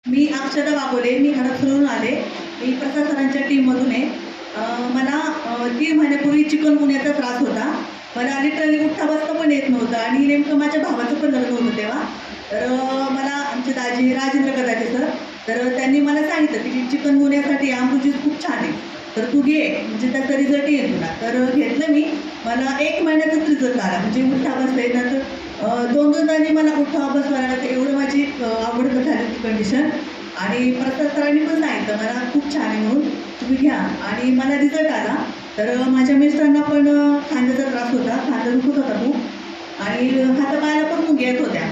मी अक्षता वाघोले, मी हडपसरहून आले. मी प्रसाद सरांच्या टीममधून आहे. मला 3 महिन्यापूर्वी चिकनगुन्याचा त्रास होता. मला लिटरली उठता-बसता पण येत नव्हतं आणि नेमकं माझ्या भावाचं पण लग्न होतं तेव्हा. तर मला आमचे दाजी राजेंद्र कदाते सर, तर त्यांनी मला सांगितलं की चिकनगुन्यासाठी अमृत ज्यूस खूप छान आहे. तर तू घे, म्हणजे त्याचा रिझल्ट येईल तुला. तर घेतलं मी. मला 1 महिन्यातच रिझल्ट आला. म्हणजे उठता-बसता येत नंतर 2-2दांनी मला उठा-बसवायला लागलं. एवढं माझी आवडतं झाली ती कंडिशन. आणि प्रसाद सरांनी पण सांगितलं मला खूप छान आहे म्हणून तुम्ही घ्या आणि मला रिझल्ट आला. तर माझ्या मिस्टरांना पण खांद्याचा त्रास होता, खांदा दुखत होता खूप आणि हातापायाला पण मुंग्या येत होत्या.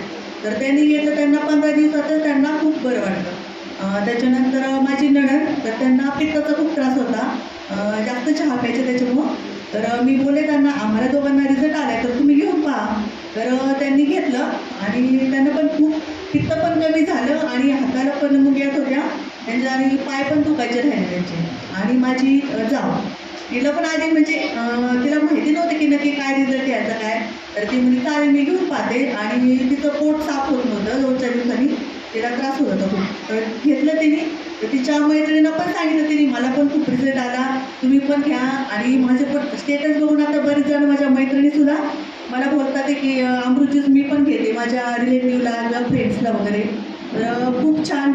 तर त्यांनी घेतलं, त्यांना 15 दिवसातच त्यांना खूप बरं वाटलं. त्याच्यानंतर माझी नणंद, तर त्यांना पित्ताचा खूप त्रास होता, जास्त चहा प्यायचे त्याच्यामुळं. तर मी बोलले त्यांना आम्हाला दोघांना रिझल्ट आला आहे तर तुम्ही घेऊन पहा. तर त्यांनी घेतलं आणि त्यांना पण खूप पित्त पण कमी झालं आणि हाताला पण मुंग्या येत होत्या त्यांच्या आणि पाय पण दुखायचे राहिले त्यांचे. आणि माझी जाऊ, तिला पण आधी म्हणजे तिला माहिती नव्हतं की नक्की काय रिझल्ट यायचा काय. तर ती म्हणे चालेल मी घेऊन पाहते आणि तिचं पोट साफ होत नव्हतं 2-4 दिवसांनी, तिला त्रास होत होता खूप. तर घेतलं तिने. तर तिच्या मैत्रिणींना पण सांगितलं तिने, मला पण खूप रिझल्ट आला, तुम्ही पण घ्या. आणि माझे पण स्टेटस बघून आता बरेच जण माझ्या मैत्रिणीसुद्धा मला बोलतात की अमृत ज्यूस मी पण घेते माझ्या रिलेटिव्हला किंवा फ्रेंड्सला वगैरे. तर खूप छान